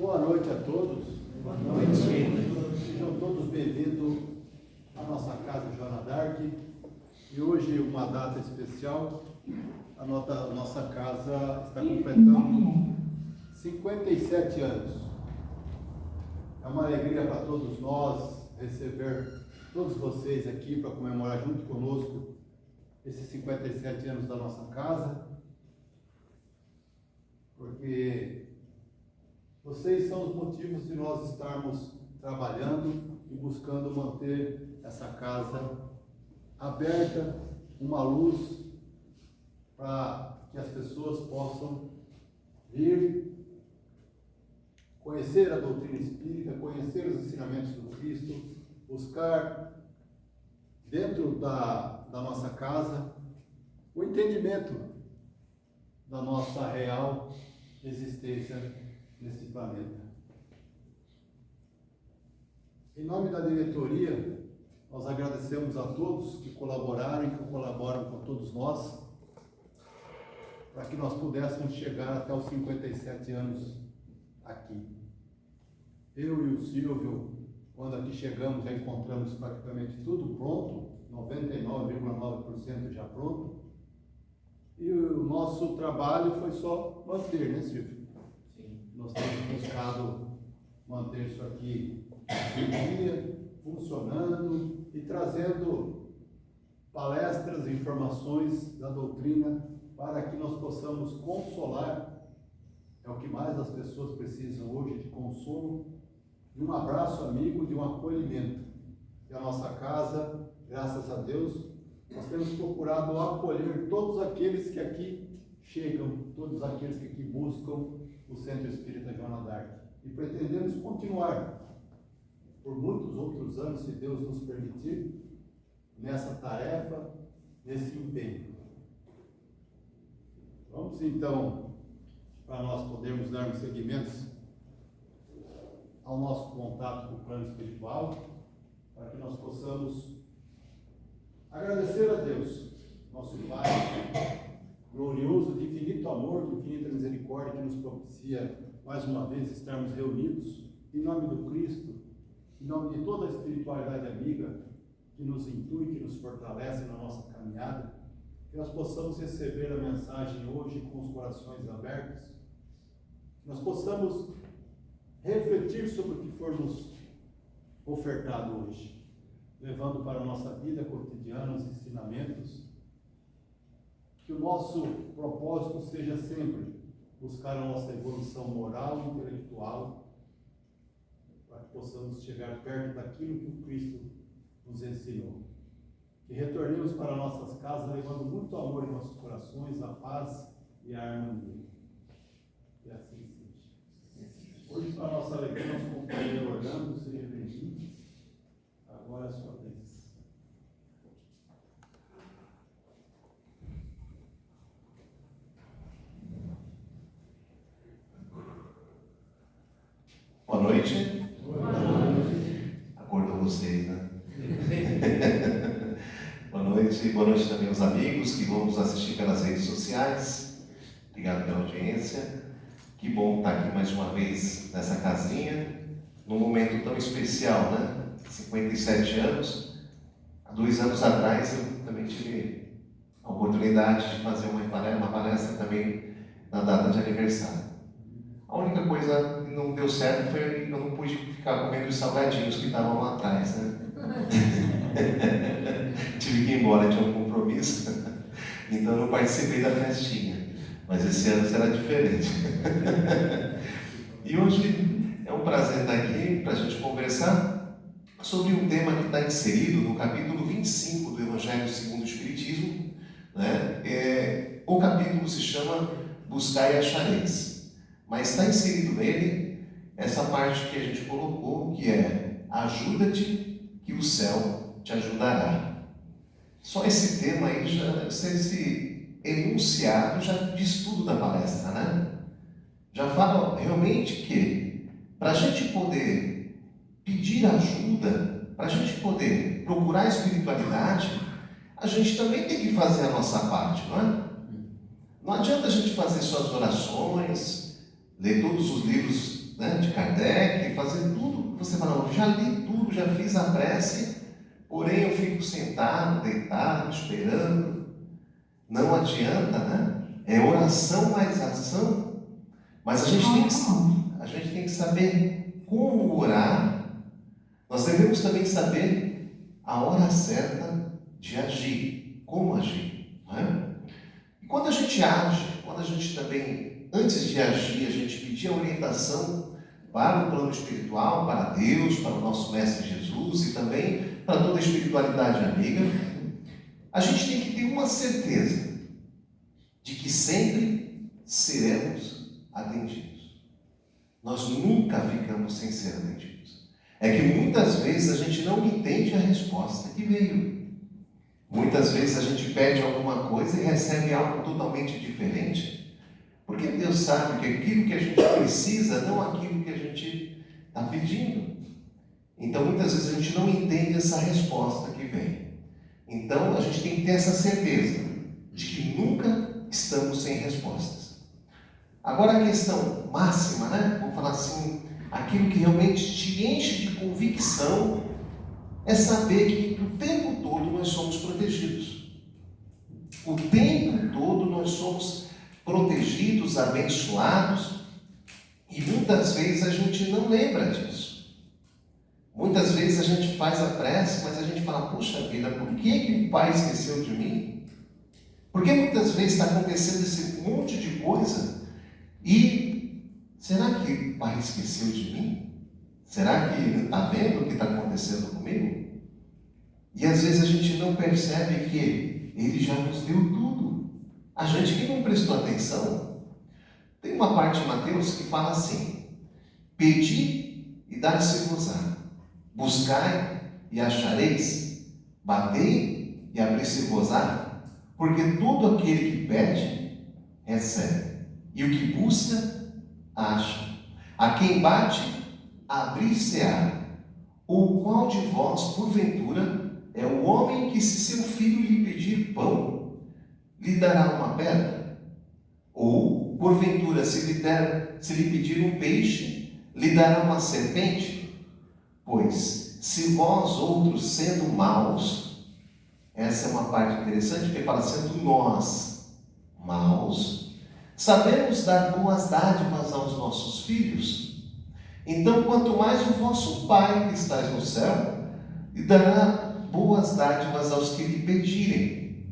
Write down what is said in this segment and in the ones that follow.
Boa noite a todos. Boa noite. Sejam todos bem-vindos à nossa casa Joana d'Arc. E hoje, uma data especial, a nossa casa está completando 57 anos. É uma alegria para todos nós receber todos vocês aqui para comemorar junto conosco esses 57 anos da nossa casa, porque vocês são os motivos de nós estarmos trabalhando e buscando manter essa casa aberta, uma luz para que as pessoas possam vir conhecer a doutrina espírita, conhecer os ensinamentos do Cristo, buscar dentro da nossa casa o entendimento da nossa real existência nesse planeta. Em nome da diretoria, nós agradecemos a todos que colaboraram e que colaboram com todos nós, para que nós pudéssemos chegar até os 57 anos aqui. Eu e o Silvio, quando aqui chegamos, já encontramos praticamente tudo pronto, 99,9% já pronto, e o nosso trabalho foi só manter, né, Silvio? Nós temos buscado manter isso aqui em dia, funcionando e trazendo palestras e informações da doutrina para que nós possamos consolar. É o que mais as pessoas precisam hoje, de consolo, de um abraço amigo, de um acolhimento. E a nossa casa, graças a Deus, nós temos procurado acolher todos aqueles que aqui chegam, todos aqueles que aqui buscam o Centro Espírita Joana d'Arc. E pretendemos continuar por muitos outros anos, se Deus nos permitir, nessa tarefa, nesse empenho. Vamos então, para nós podermos dar seguimento ao nosso contato com o plano espiritual, para que nós possamos agradecer a Deus, nosso Pai glorioso, de infinito amor, de infinita misericórdia, que nos propicia mais uma vez estarmos reunidos em nome do Cristo, em nome de toda a espiritualidade amiga que nos intui, que nos fortalece na nossa caminhada, que nós possamos receber a mensagem hoje com os corações abertos, que nós possamos refletir sobre o que for nos ofertado hoje, levando para a nossa vida cotidiana os ensinamentos. Que o nosso propósito seja sempre buscar a nossa evolução moral e intelectual, para que possamos chegar perto daquilo que o Cristo nos ensinou. Que retornemos para nossas casas levando muito amor em nossos corações, a paz e a harmonia. E assim seja. Hoje, para a nossa alegria, nosso companheiro Orlando, seja bem-vindo. Agora é a sua vez. Boa noite. Boa noite. Acordou vocês, né? Boa noite também aos amigos que vão nos assistir pelas redes sociais. Obrigado pela audiência. Que bom estar aqui mais uma vez nessa casinha, num momento tão especial, né? 57 anos. Há 2 anos atrás eu também tive a oportunidade de fazer uma palestra também na data de aniversário. A única coisa que não deu certo foi que eu não pude ficar comendo os salgadinhos que estavam lá atrás, né? Tive que ir embora, tinha um compromisso, então eu não participei da festinha. Mas esse ano será diferente. E hoje é um prazer estar aqui para a gente conversar sobre um tema que está inserido no capítulo 25 do Evangelho segundo o Espiritismo, né? O capítulo se chama Buscai e Achareis. Mas está inserido nele essa parte que a gente colocou, que é: ajuda-te que o céu te ajudará. Só esse tema aí, esse enunciado já diz tudo da palestra, né? Já fala realmente que para a gente poder pedir ajuda, para a gente poder procurar a espiritualidade, a gente também tem que fazer a nossa parte, não é? Não adianta a gente fazer só as orações, ler todos os livros né, de Kardec, fazer tudo. Você fala, não, já li tudo, já fiz a prece, porém eu fico sentado, deitado, esperando. Não adianta, né? É oração mais ação. Mas a gente tem que saber como orar. Nós devemos também saber a hora certa de agir, como agir, né? E quando a gente age, quando a gente também, antes de agir, a gente pedir a orientação para o plano espiritual, para Deus, para o nosso Mestre Jesus e também para toda a espiritualidade amiga, a gente tem que ter uma certeza de que sempre seremos atendidos. Nós nunca ficamos sem ser atendidos. É que muitas vezes a gente não entende a resposta que veio. Muitas vezes a gente pede alguma coisa e recebe algo totalmente diferente, porque Deus sabe que aquilo que a gente precisa, não aquilo que a gente está pedindo. Então muitas vezes a gente não entende essa resposta que vem. Então a gente tem que ter essa certeza de que nunca estamos sem respostas. Agora a questão máxima, né? Vamos falar assim, aquilo que realmente te enche de convicção é saber que o tempo todo nós somos protegidos. O tempo todo nós somos protegidos, abençoados, e muitas vezes a gente não lembra disso. Muitas vezes a gente faz a prece, mas a gente fala, puxa vida, por que o Pai esqueceu de mim? Porque muitas vezes está acontecendo esse monte de coisa e será que o Pai esqueceu de mim? Será que Ele está vendo o que está acontecendo comigo? E às vezes a gente não percebe que Ele já nos deu tudo. A gente que não prestou atenção. Tem uma parte de Mateus que fala assim: pedi e dar-se-vos-á, buscai e achareis, batei e abrir-se-vos-á, porque todo aquele que pede, recebe, e o que busca, acha. A quem bate, abrir-se-á. Ou qual de vós, porventura, é o homem que, se seu filho lhe pedir pão, lhe dará uma pedra? Ou, porventura, se lhe pedir um peixe, lhe dará uma serpente? Pois, se vós outros, sendo maus, essa é uma parte interessante, porque fala sendo nós maus, sabemos dar boas dádivas aos nossos filhos, então quanto mais o vosso Pai que está no céu lhe dará boas dádivas aos que lhe pedirem.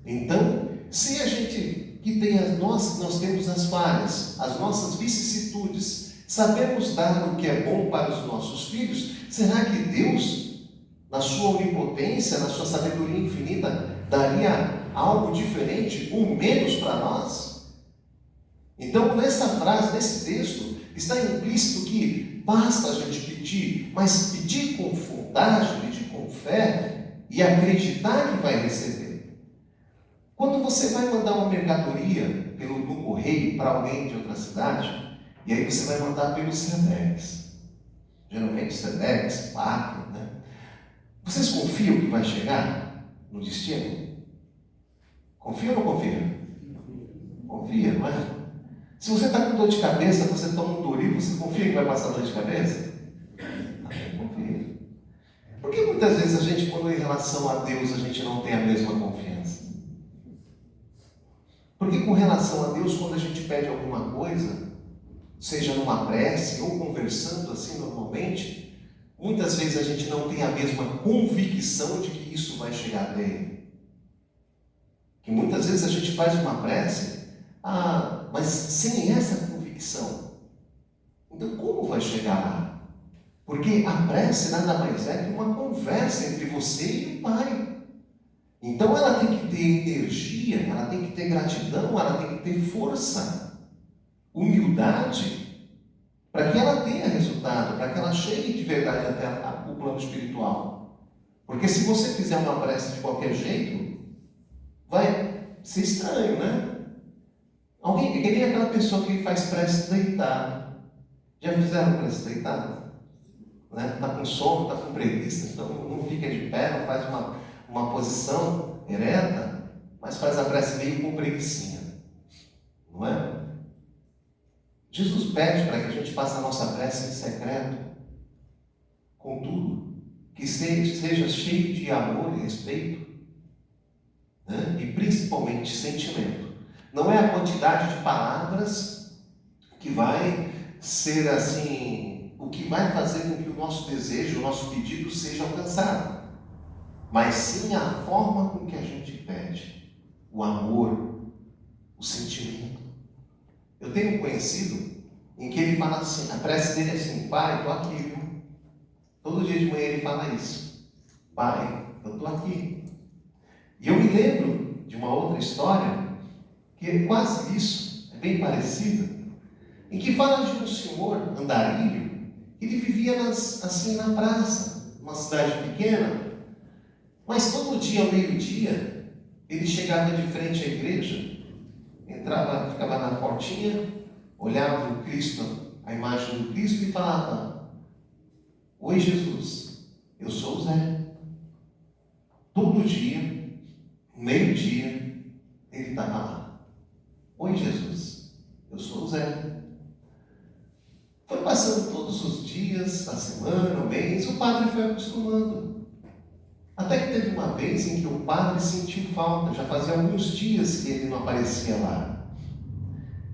Então, se a gente que tem nós temos as falhas, as nossas vicissitudes, sabemos dar o que é bom para os nossos filhos, será que Deus, na sua onipotência, na sua sabedoria infinita, daria algo diferente ou menos para nós? Então, nessa frase, nesse texto, está implícito que basta a gente pedir, mas pedir com fundagem, pedir com fé e acreditar que vai receber. Quando você vai mandar uma mercadoria no correio para alguém de outra cidade, e aí você vai mandar pelo Sedex, geralmente Sedex, Pátria, né? Vocês confiam que vai chegar no destino? Confia ou não confia? Confia, não é? Se você está com dor de cabeça, você toma um Doril, você confia que vai passar dor de cabeça? Não confia. Por que muitas vezes a gente, quando em relação a Deus, a gente não tem a mesma confiança? Porque com relação a Deus, quando a gente pede alguma coisa, seja numa prece ou conversando assim normalmente, muitas vezes a gente não tem a mesma convicção de que isso vai chegar até Ele. Que muitas vezes a gente faz uma prece, mas sem essa convicção. Então como vai chegar lá? Porque a prece nada mais é que uma conversa entre você e o Pai. Então ela tem que ter energia, ela tem que ter gratidão, ela tem que ter força, humildade, para que ela tenha resultado, para que ela chegue de verdade até o plano espiritual. Porque se você fizer uma prece de qualquer jeito, vai ser estranho, né? É que nem aquela pessoa que faz prece deitada. Já fizeram prece deitada? Né? Está com sono, está com preguiça, então não fica de pé, não faz uma posição ereta, mas faz a prece meio com preguicinha. Não é? Jesus pede para que a gente faça a nossa prece em secreto. Contudo, que seja cheio de amor e respeito, né? E principalmente sentimento. Não é a quantidade de palavras que vai ser assim, o que vai fazer com que o nosso desejo, o nosso pedido seja alcançado, mas sim a forma com que a gente pede, o amor, o sentimento. Eu tenho um conhecido em que ele fala assim, a prece dele é assim: Pai, estou aqui, viu? Todo dia de manhã ele fala isso: Pai, eu estou aqui. E eu me lembro de uma outra história que é quase isso, é bem parecida, em que fala de um senhor andarilho, que ele vivia assim na praça, numa cidade pequena, mas todo dia ao meio-dia ele chegava de frente à igreja, entrava, ficava na portinha, olhava o Cristo, a imagem do Cristo, e falava: Oi Jesus, eu sou o Zé. Todo dia, meio-dia, ele estava lá. Oi Jesus, eu sou o Zé. Foi passando todos os dias, a semana, o mês, o padre foi acostumando. Até que teve uma vez em que o padre sentiu falta, já fazia alguns dias que ele não aparecia lá.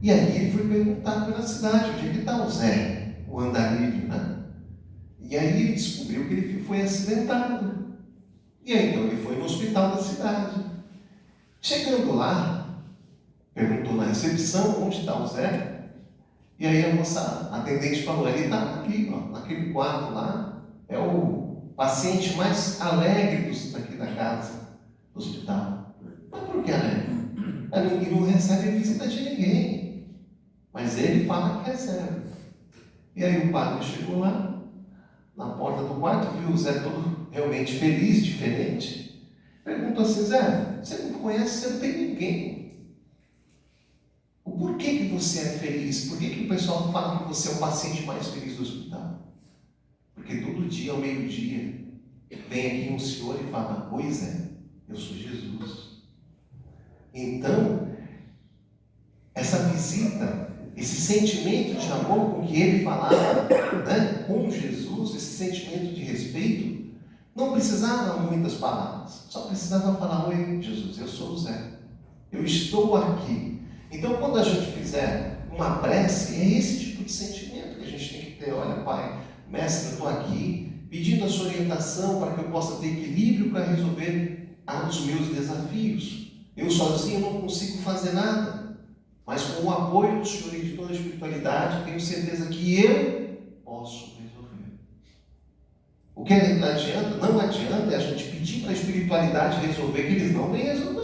E aí ele foi perguntar pela cidade: onde é que está o Zé, o andarilho, né? E aí ele descobriu que ele foi acidentado. E aí então ele foi no hospital da cidade. Chegando lá, perguntou na recepção onde está o Zé. E aí a moça, a atendente, falou: ele está aqui, ó, naquele quarto lá. É o paciente mais alegre daqui da casa, do hospital. Mas por que alegre? Ele não recebe visita de ninguém. Mas ele fala que recebe. E aí o padre chegou lá, na porta do quarto, viu o Zé todo realmente feliz, diferente. Perguntou assim: Zé, você não conhece, você não tem ninguém. O porquê que você é feliz? Por que o pessoal fala que você é o paciente mais feliz do hospital? Porque todo dia, ao meio-dia, vem aqui um senhor e fala: Oi Zé, eu sou Jesus. Então, essa visita, esse sentimento de amor com que ele falava, né, com Jesus, esse sentimento de respeito, não precisava muitas palavras, só precisava falar: Oi Jesus, eu sou o Zé, eu estou aqui. Então, quando a gente fizer uma prece, é esse tipo de sentimento que a gente tem que ter. Olha, Pai, Mestre, eu estou aqui pedindo a sua orientação para que eu possa ter equilíbrio para resolver os meus desafios. Eu sozinho não consigo fazer nada, mas com o apoio do Senhor e de toda a espiritualidade, tenho certeza que eu posso resolver. O que não adianta é a gente pedir para a espiritualidade resolver, que eles não vêm resolver.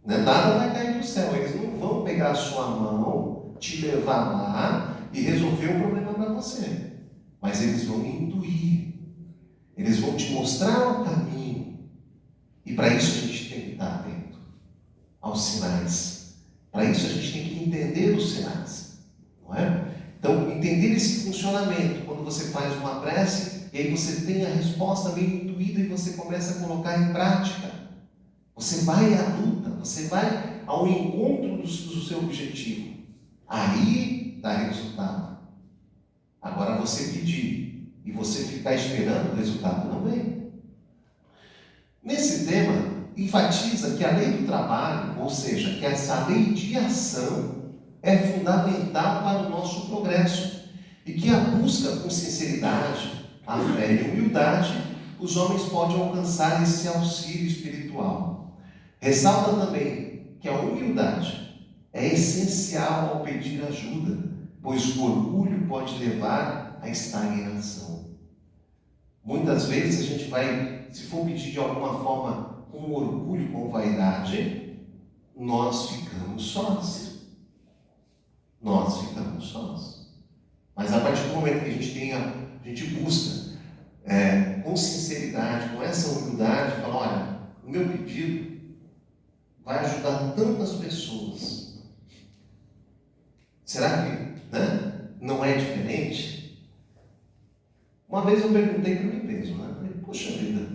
Nada vai cair do céu, eles não vão pegar a sua mão, te levar lá e resolver o problema para você. Mas eles vão intuir, eles vão te mostrar o caminho. E para isso a gente tem que estar atento aos sinais. Para isso a gente tem que entender os sinais, não é? Então, entender esse funcionamento, quando você faz uma prece, e aí você tem a resposta bem intuída e você começa a colocar em prática. Você vai à luta, você vai ao encontro do seu objetivo. Aí dá resultado. Agora você pedir e você ficar esperando, o resultado não vem. Nesse tema, enfatiza que a lei do trabalho, ou seja, que essa lei de ação é fundamental para o nosso progresso e que a busca com sinceridade, a fé e humildade, os homens podem alcançar esse auxílio espiritual. Ressalta também que a humildade é essencial ao pedir ajuda, pois o orgulho pode levar à estagnação. Muitas vezes a gente vai, se for pedir de alguma forma com orgulho, com vaidade, nós ficamos sós. Nós ficamos sós. Mas a partir do momento que a gente busca com sinceridade, com essa humildade, fala: olha, o meu pedido vai ajudar tantas pessoas. Será que não é diferente? Uma vez eu perguntei para mim mesmo, falei: puxa vida,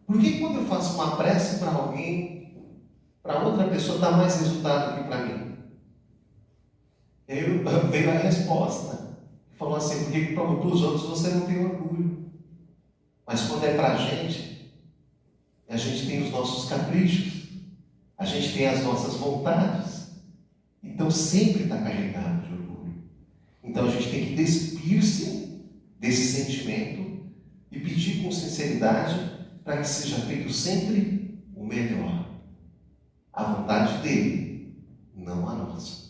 por que quando eu faço uma prece para alguém, para outra pessoa, dá mais resultado que para mim? Veio a resposta. Falou assim, porque para os outros você não tem orgulho. Mas quando é para a gente tem os nossos caprichos, a gente tem as nossas vontades. Então sempre está carregado de orgulho. Então a gente tem que despir-se desse sentimento e pedir com sinceridade para que seja feito sempre o melhor. A vontade dele, não a nossa.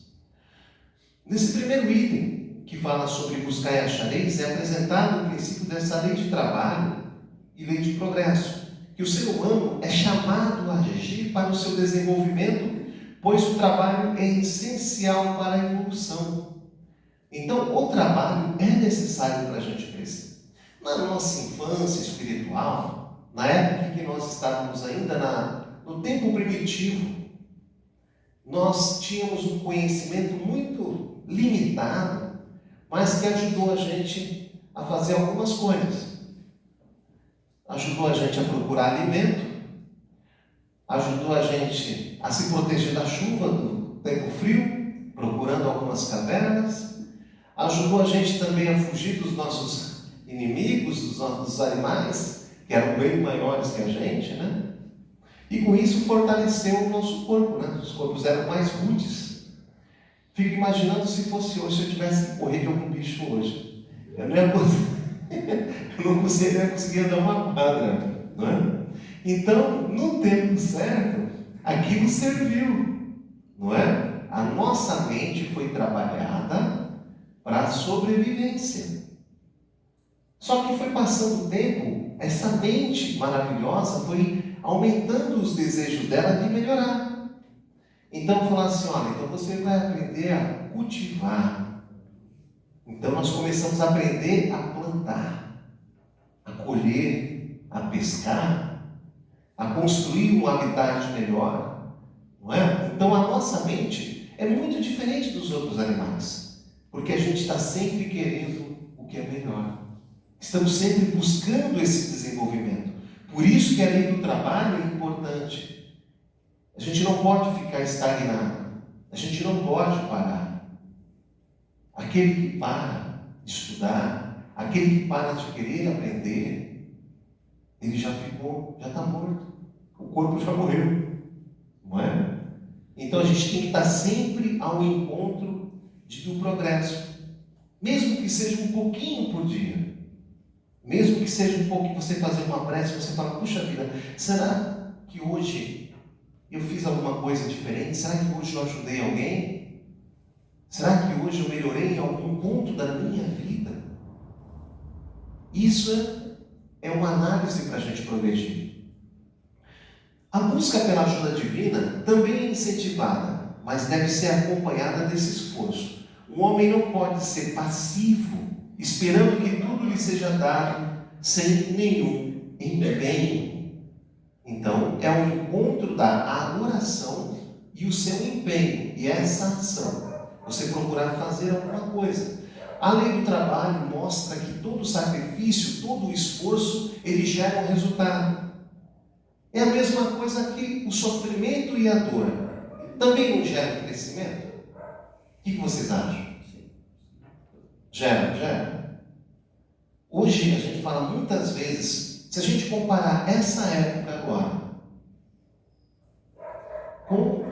Nesse primeiro item, que fala sobre buscar e achareis, é apresentado o princípio dessa lei de trabalho e lei de progresso, que o ser humano é chamado a agir para o seu desenvolvimento, pois o trabalho é essencial para a evolução. Então, o trabalho é necessário para a gente crescer. Na nossa infância espiritual, na época em que nós estávamos ainda no tempo primitivo, nós tínhamos um conhecimento muito limitado, mas que ajudou a gente a fazer algumas coisas. Ajudou a gente a procurar alimento, ajudou a gente a se proteger da chuva, do tempo frio, procurando algumas cavernas, ajudou a gente também a fugir dos nossos inimigos, dos animais, que eram bem maiores que a gente, né? E com isso fortaleceu o nosso corpo, né? Os corpos eram mais rudes. Fico imaginando se fosse hoje, se eu tivesse que correr de algum bicho hoje. Eu não conseguia dar uma quadra, não é? Então, no tempo certo, aquilo serviu, não é? A nossa mente foi trabalhada para a sobrevivência. Só que foi passando o tempo, essa mente maravilhosa foi aumentando os desejos dela de melhorar. Então, falar assim, olha, então você vai aprender a cultivar. Então, nós começamos a aprender a plantar, a colher, a pescar, a construir um habitat melhor, não é? Então, a nossa mente é muito diferente dos outros animais, porque a gente está sempre querendo o que é melhor. Estamos sempre buscando esse desenvolvimento. Por isso que a lei do trabalho é importante. A gente não pode ficar estagnado. A gente não pode parar. Aquele que para de estudar, aquele que para de querer aprender, ele já está morto. O corpo já morreu. Não é? Então a gente tem que estar sempre ao encontro do progresso. Mesmo que seja um pouquinho por dia. Mesmo que seja um pouco que você fazer uma prece, você fala, puxa vida, será que hoje eu fiz alguma coisa diferente? Será que hoje eu ajudei alguém? Será que hoje eu melhorei em algum ponto da minha vida? Isso é uma análise para a gente progredir. A busca pela ajuda divina também é incentivada, mas deve ser acompanhada desse esforço. O homem não pode ser passivo, esperando que tudo lhe seja dado sem nenhum empenho. Então, é o encontro da adoração e o seu empenho, e essa ação. Você procurar fazer alguma coisa. A lei do trabalho mostra que todo sacrifício, todo esforço, ele gera um resultado. É a mesma coisa que o sofrimento e a dor. Também não gera crescimento? O que vocês acham? Gera. Hoje a gente fala muitas vezes, se a gente comparar essa época agora com